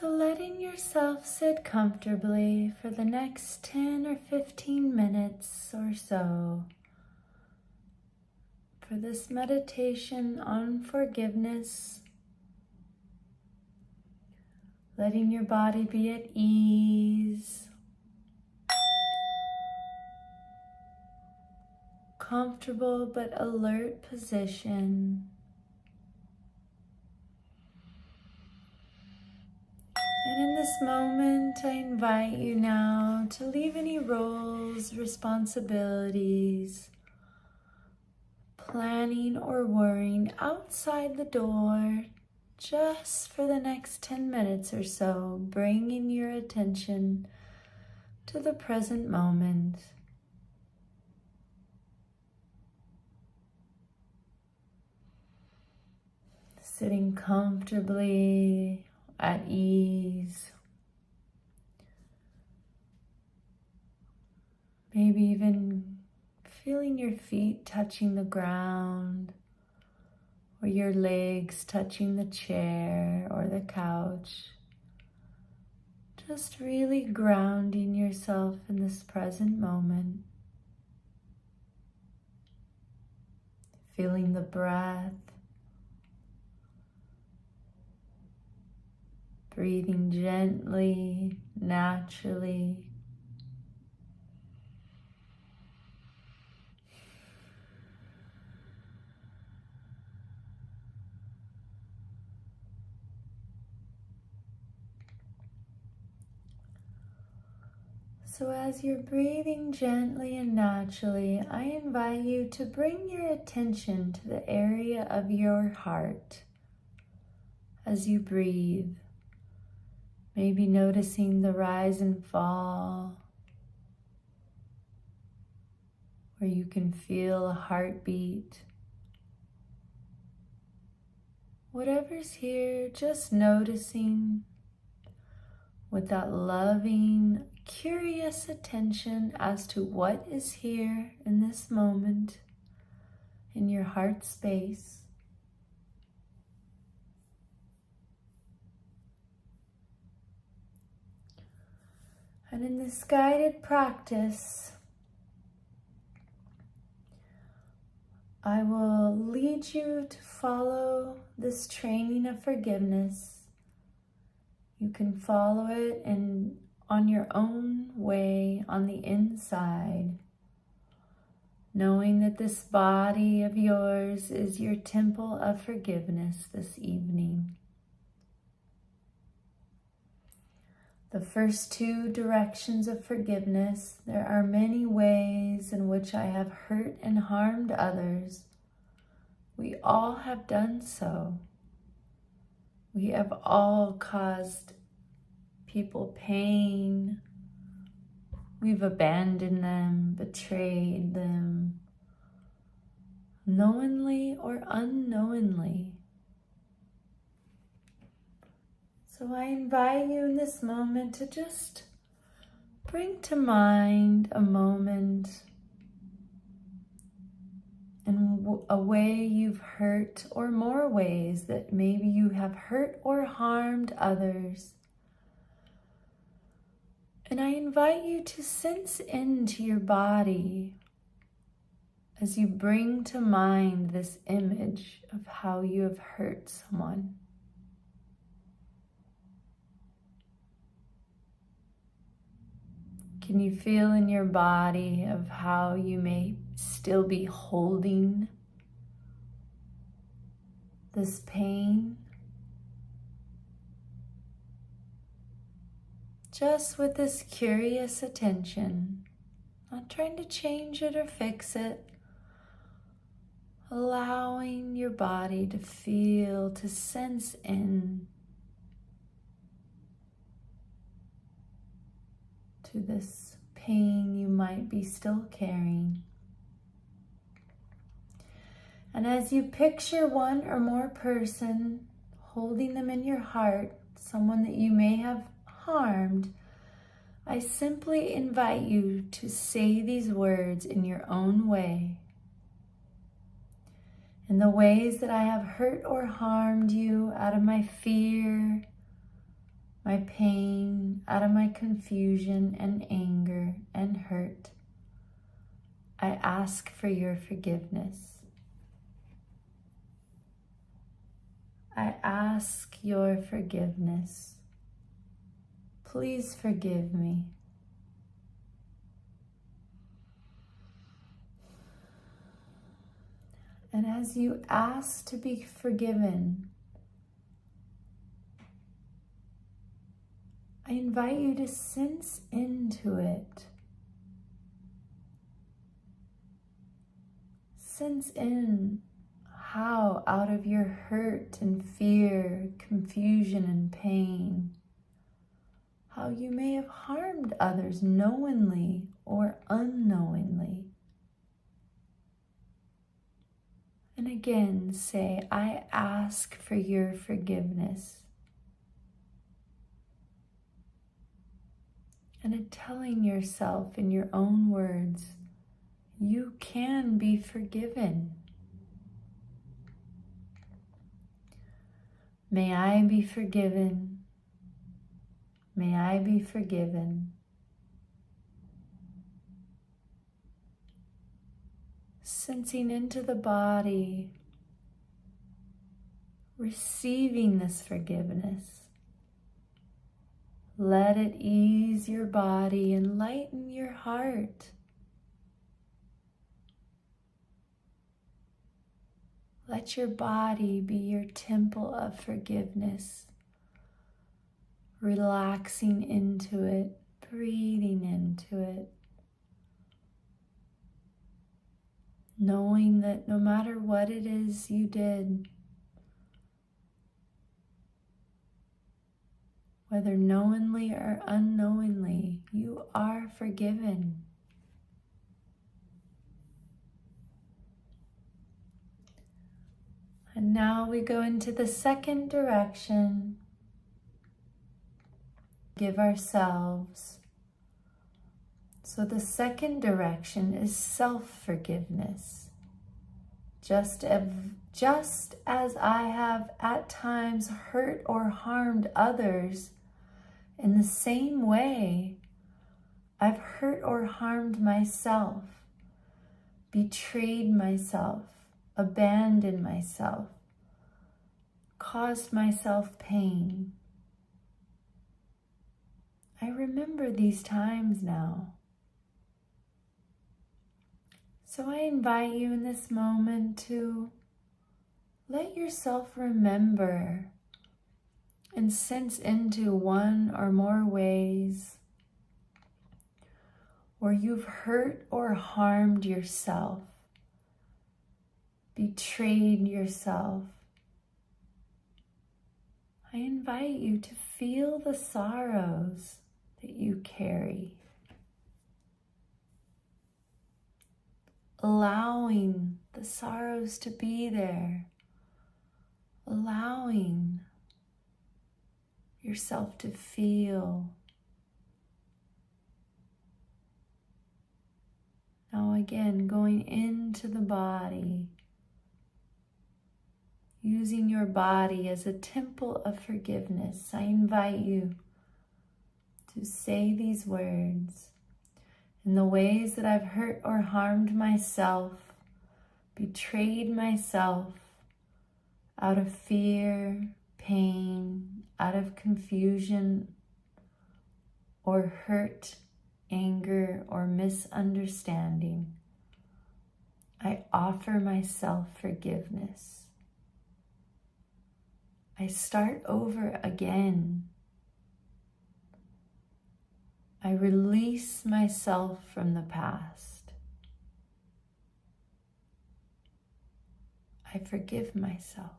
So letting yourself sit comfortably for the next 10 or 15 minutes or so for this meditation on forgiveness, letting your body be at ease, comfortable but alert position. And in this moment, I invite you now to leave any roles, responsibilities, planning or worrying outside the door just for the next 10 minutes or so, bringing your attention to the present moment. Sitting comfortably at ease. Maybe even feeling your feet touching the ground, or your legs touching the chair or the couch. Just really grounding yourself in this present moment. Feeling the breath. Breathing gently, naturally. So as you're breathing gently and naturally, I invite you to bring your attention to the area of your heart as you breathe. Maybe noticing the rise and fall, where you can feel a heartbeat. Whatever's here, just noticing with that loving, curious attention as to what is here in this moment in your heart space. And in this guided practice, I will lead you to follow this training of forgiveness. You can follow it on your own way on the inside, knowing that this body of yours is your temple of forgiveness this evening. The first two directions of forgiveness, there are many ways in which I have hurt and harmed others. We all have done so. We have all caused people pain. We've abandoned them, betrayed them, knowingly or unknowingly. So I invite you in this moment to just bring to mind a moment and a way you've hurt, or more ways that maybe you have hurt or harmed others. And I invite you to sense into your body as you bring to mind this image of how you have hurt someone. Can you feel in your body of how you may still be holding this pain? Just with this curious attention, not trying to change it or fix it, allowing your body to feel, to sense in to this pain you might be still carrying. And as you picture one or more person holding them in your heart, someone that you may have harmed, I simply invite you to say these words in your own way. In the ways that I have hurt or harmed you out of my fear, my pain, out of my confusion and anger and hurt. I ask for your forgiveness. I ask your forgiveness. Please forgive me. And as you ask to be forgiven, I invite you to sense into it. Sense in how out of your hurt and fear, confusion and pain, how you may have harmed others knowingly or unknowingly. And again, say, I ask for your forgiveness. And telling yourself in your own words, you can be forgiven. May I be forgiven. May I be forgiven. Sensing into the body, receiving this forgiveness. Let it ease your body and lighten your heart. Let your body be your temple of forgiveness. Relaxing into it, breathing into it. Knowing that no matter what it is you did, whether knowingly or unknowingly, you are forgiven. And now we go into the second direction. Give ourselves. So the second direction is self-forgiveness. Just as I have at times hurt or harmed others, in the same way, I've hurt or harmed myself, betrayed myself, abandoned myself, caused myself pain. I remember these times now. So I invite you in this moment to let yourself remember and sense into one or more ways where you've hurt or harmed yourself, betrayed yourself. I invite you to feel the sorrows that you carry, allowing the sorrows to be there, allowing yourself to feel. Now again, going into the body, using your body as a temple of forgiveness. I invite you to say these words. In the ways that I've hurt or harmed myself, betrayed myself out of fear, pain, out of confusion, or hurt, anger, or misunderstanding, I offer myself forgiveness. I start over again. I release myself from the past. I forgive myself.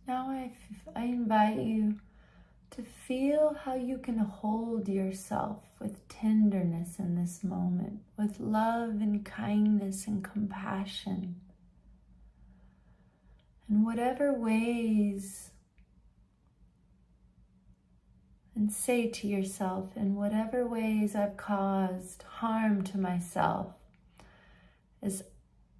Now I invite you to feel how you can hold yourself with tenderness in this moment, with love and kindness and compassion. In whatever ways And say to yourself, in whatever ways I've caused harm to myself,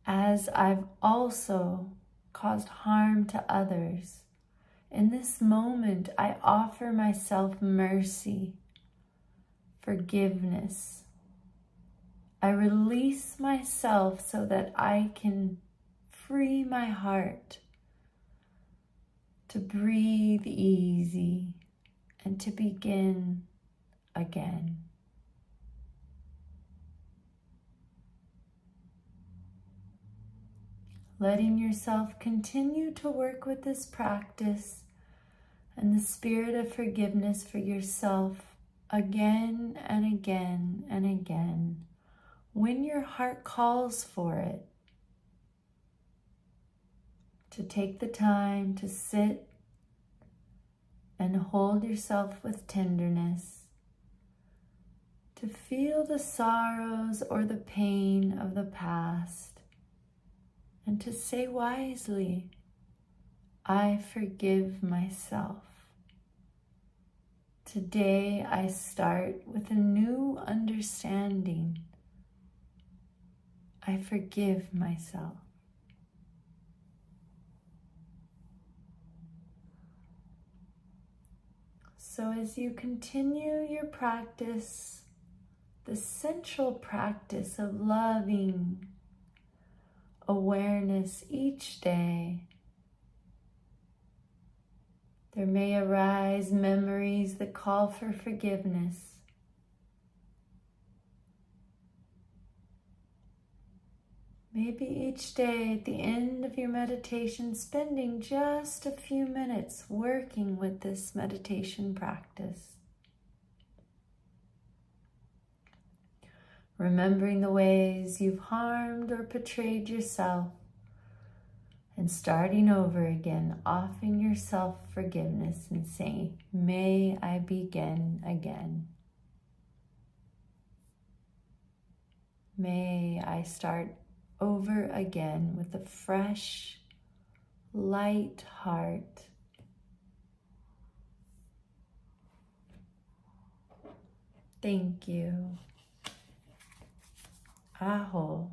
as I've also caused harm to others, in this moment I offer myself mercy, forgiveness. I release myself so that I can free my heart to breathe easy and to begin again. Letting yourself continue to work with this practice and the spirit of forgiveness for yourself again and again and again when your heart calls for it. To take the time to sit and hold yourself with tenderness, to feel the sorrows or the pain of the past, and to say wisely, I forgive myself. Today I start with a new understanding. I forgive myself. So as you continue your practice, the central practice of loving awareness each day, there may arise memories that call for forgiveness. Maybe each day at the end of your meditation, spending just a few minutes working with this meditation practice. Remembering the ways you've harmed or betrayed yourself, and starting over again, offering yourself forgiveness and saying, may I begin again. May I start over again with a fresh, light heart. Thank you. Aho.